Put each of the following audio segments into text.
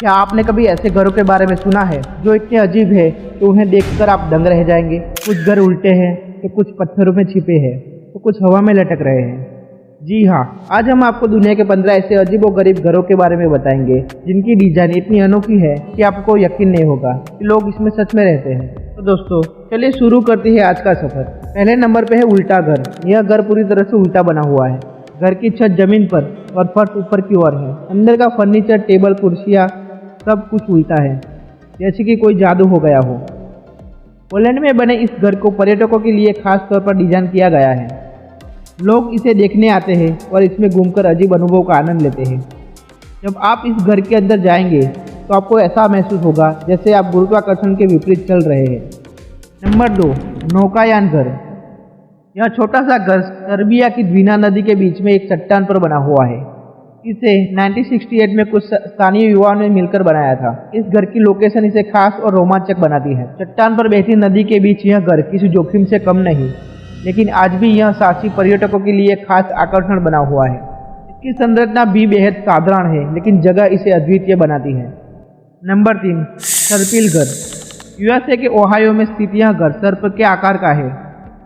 क्या आपने कभी ऐसे घरों के बारे में सुना है जो इतने अजीब है कि उन्हें देखकर आप दंग रह जाएंगे? कुछ घर उल्टे हैं तो कुछ पत्थरों में छिपे हैं तो कुछ हवा में लटक रहे हैं। जी हाँ, आज हम आपको दुनिया के 15 ऐसे अजीब और गरीब घरों के बारे में बताएंगे जिनकी डिजाइन इतनी अनोखी है कि आपको यकीन नहीं होगा कि लोग इसमें सच में रहते हैं। तो दोस्तों चलिए शुरू करते हैं आज का सफर। पहले नंबर पे है उल्टा घर। यह घर पूरी तरह से उल्टा बना हुआ है। घर की छत जमीन पर और फर्श ऊपर की ओर है। अंदर का फर्नीचर, टेबल, कुर्सियाँ सब कुछ उल्टा है, जैसे कि कोई जादू हो गया हो। पोलैंड में बने इस घर को पर्यटकों के लिए खास तौर पर डिजाइन किया गया है। लोग इसे देखने आते हैं और इसमें घूमकर अजीब अनुभव का आनंद लेते हैं। जब आप इस घर के अंदर जाएंगे तो आपको ऐसा महसूस होगा जैसे आप गुरुत्वाकर्षण के विपरीत चल रहे हैं। नंबर 2, नौकायान घर। यह छोटा सा घर सर्बिया की द्वीना नदी के बीच में एक चट्टान पर बना हुआ है। इसे 1968 में कुछ स्थानीय युवाओं ने मिलकर बनाया था। इस घर की लोकेशन इसे खास और रोमांचक बनाती है। चट्टान पर बहती नदी के बीच यह घर किसी जोखिम से कम नहीं, लेकिन आज भी यह साहसी पर्यटकों के लिए खास आकर्षण बना हुआ है। इसकी संरचना भी बेहद साधारण है, लेकिन जगह इसे अद्वितीय बनाती है। नंबर 3, सर्पिल घर। यूएसए के ओहायो में स्थित यह घर सर्प के आकार का है।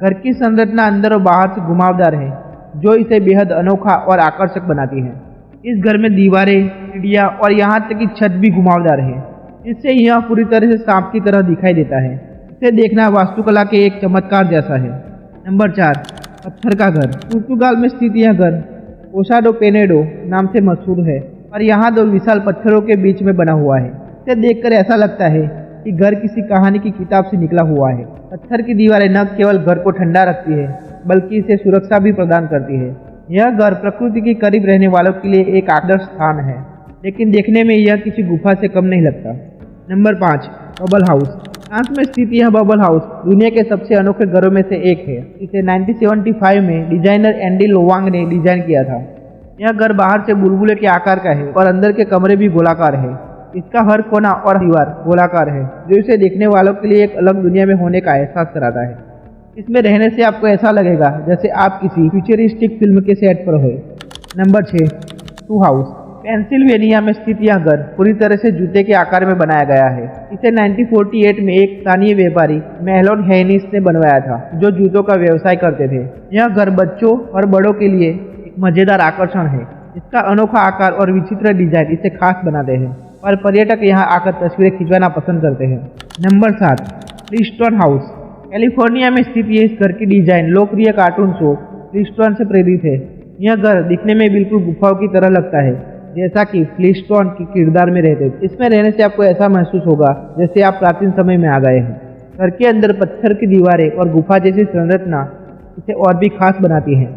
घर की संरचना अंदर और बाहर से घुमावदार है, जो इसे बेहद अनोखा और आकर्षक बनाती है। इस घर में दीवारें, सीढ़ियाँ और यहाँ तक कि छत भी घुमावदार है, इससे यह पूरी तरह से सांप की तरह दिखाई देता है। इसे देखना वास्तुकला के एक चमत्कार जैसा है। नंबर 4, पत्थर का घर। पुर्तगाल में स्थित यह घर ओसा डो पेनेडो नाम से मशहूर है और यहाँ 2 विशाल पत्थरों के बीच में बना हुआ है। इसे देखकर ऐसा लगता है कि घर किसी कहानी की किताब से निकला हुआ है। पत्थर की दीवारें न केवल घर को ठंडा रखती है, बल्कि इसे सुरक्षा भी प्रदान करती है। यह घर प्रकृति के करीब रहने वालों के लिए एक आदर्श स्थान है, लेकिन देखने में यह किसी गुफा से कम नहीं लगता। Number 5, bubble house. फ्रांस में स्थित यह बबल हाउस दुनिया के सबसे अनोखे घरों में से एक है। इसे 1975 में डिजाइनर एंडी लोवांग ने डिजाइन किया था। यह घर बाहर से बुलबुले के आकार का है और अंदर के कमरे भी गोलाकार है। इसका हर कोना और दीवार गोलाकार है, जो इसे देखने वालों के लिए एक अलग दुनिया में होने का एहसास कराता है। इसमें रहने से आपको ऐसा लगेगा जैसे आप किसी फ्यूचरिस्टिक फिल्म के सेट पर हो। Number 6, to house. पेंसिल्वेनिया में स्थित यह घर पूरी तरह से जूते के आकार में बनाया गया है। इसे 1948 में एक स्थानीय व्यापारी मेहलोन हेनिस ने बनवाया था, जो जूतों का व्यवसाय करते थे। यह घर बच्चों और बड़ों के लिए एक मजेदार आकर्षण है। इसका अनोखा आकार और विचित्र डिजाइन इसे खास बनाते हैं और पर्यटक यहाँ आकर तस्वीरें खिंचवाना पसंद करते हैं। Number 7, Flintstone house. कैलिफोर्निया में स्थित ये इस घर की डिजाइन लोकप्रिय कार्टून शो फ्लिंटस्टोन से प्रेरित है। यह घर दिखने में बिल्कुल गुफाओं की तरह लगता है, जैसा कि फ्लिंटस्टोन के किरदार में रहते थे। इसमें रहने से आपको ऐसा महसूस होगा जैसे आप प्राचीन समय में आ गए हैं। घर के अंदर पत्थर की दीवारें और गुफा जैसी संरचना इसे और भी खास बनाती है।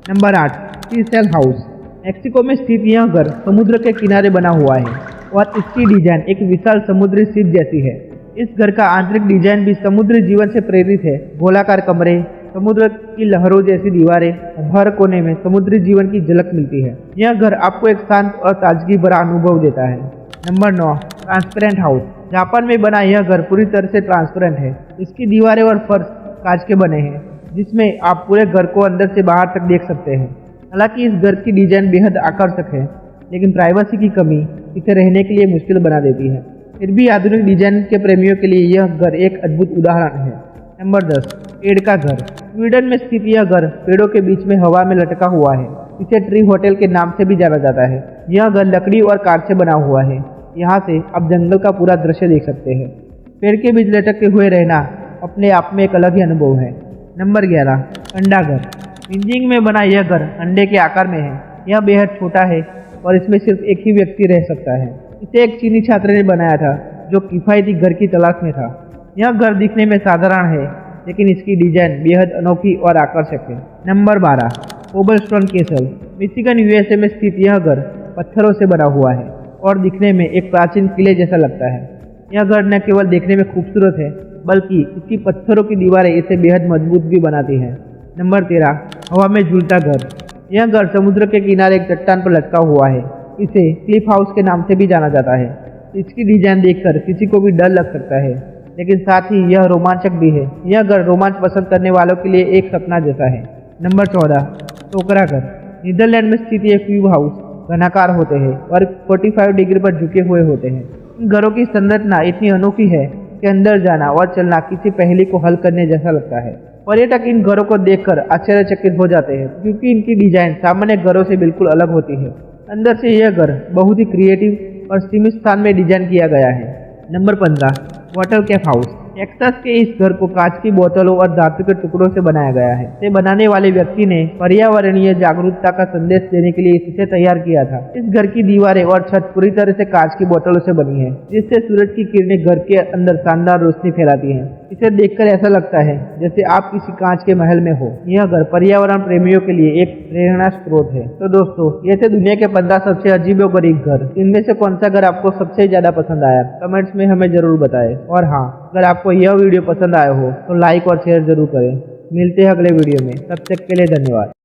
Number 8, seashell house. मेक्सिको में स्थित यह घर समुद्र के किनारे बना हुआ है और इसकी डिजाइन एक विशाल समुद्री सीप जैसी है। इस घर का आंतरिक डिजाइन भी समुद्री जीवन से प्रेरित है। गोलाकार कमरे, समुद्र की लहरों जैसी दीवारें, हर कोने में समुद्री जीवन की झलक मिलती है। यह घर आपको एक शांत और ताजगी भरा अनुभव देता है। Number 9, transparent house. जापान में बना यह घर पूरी तरह से ट्रांसपेरेंट है। इसकी दीवारें और फर्श कांच के बने हैं, जिसमें आप पूरे घर को अंदर से बाहर तक देख सकते हैं। हालांकि इस घर की डिजाइन बेहद आकर्षक है, लेकिन प्राइवेसी की कमी इसे रहने के लिए मुश्किल बना देती है। फिर भी आधुनिक डिजाइन के प्रेमियों के लिए यह घर एक अद्भुत उदाहरण है। नंबर 10, पेड़ का घर। स्वीडन में स्थित यह घर पेड़ों के बीच में हवा में लटका हुआ है। इसे ट्री होटल के नाम से भी जाना जाता है। यह घर लकड़ी और काठ से बना हुआ है। यहाँ से आप जंगल का पूरा दृश्य देख सकते हैं। पेड़ के बीच लटकते हुए रहना अपने आप में एक अलग ही अनुभव है। नंबर 11, अंडा घर। बीजिंग में बना यह घर अंडे के आकार में है। यह बेहद छोटा है और इसमें सिर्फ एक ही व्यक्ति रह सकता है। इसे एक चीनी छात्र ने बनाया था, जो किफायती घर की तलाश में था। यह घर दिखने में साधारण है, लेकिन इसकी डिजाइन बेहद अनोखी और आकर्षक है। Number 12, cobblestone castle. Michigan USA में स्थित यह घर पत्थरों से बना हुआ है और दिखने में एक प्राचीन किले जैसा लगता है। यह घर न केवल देखने में खूबसूरत है, बल्कि इसकी पत्थरों की दीवारें इसे बेहद मजबूत भी बनाती हैं। नंबर 13, हवा में झूलता घर। यह घर समुद्र के किनारे एक चट्टान पर लटका हुआ है। इसे क्लिफ हाउस के नाम से भी जाना जाता है। इसकी डिजाइन देखकर किसी को भी डर लग सकता है, लेकिन साथ ही यह रोमांचक भी है। यह घर रोमांच पसंद करने वालों के लिए एक सपना जैसा है। नंबर 14, टोकरा घर। नीदरलैंड में स्थित यह क्यूब हाउस घनाकार होते हैं और 45 डिग्री पर झुके हुए होते हैं। इन घरों की संरचना इतनी अनोखी है कि अंदर जाना और चलना किसी पहेली को हल करने जैसा लगता है। पर्यटक इन घरों को देखकर आश्चर्यचकित हो जाते हैं क्योंकि इनकी डिजाइन सामान्य घरों से बिल्कुल अलग होती है। अंदर से यह घर बहुत ही क्रिएटिव और सीमित स्थान में डिजाइन किया गया है। Number 15, water Kaif house. Texas के इस घर को कांच की बोतलों और धातु के टुकड़ों से बनाया गया है। इसे बनाने वाले व्यक्ति ने पर्यावरणीय जागरूकता का संदेश देने के लिए इसे तैयार किया था। इस घर की दीवारें और छत पूरी तरह से कांच की बोतलों से बनी है, जिससे सूरज की किरणें घर के अंदर शानदार रोशनी फैलाती हैं। इसे देखकर ऐसा लगता है जैसे आप किसी कांच के महल में हो। यह घर पर्यावरण प्रेमियों के लिए एक प्रेरणा स्रोत है। तो दोस्तों, ये थे दुनिया के 15 सबसे अजीबोगरीब घर। इनमें से कौन सा घर आपको सबसे ज्यादा पसंद आया, कमेंट्स में हमें जरूर बताएं। और हाँ, अगर आपको यह वीडियो पसंद आया हो तो लाइक और शेयर जरूर करें। मिलते हैं अगले वीडियो में, तब तक के लिए धन्यवाद।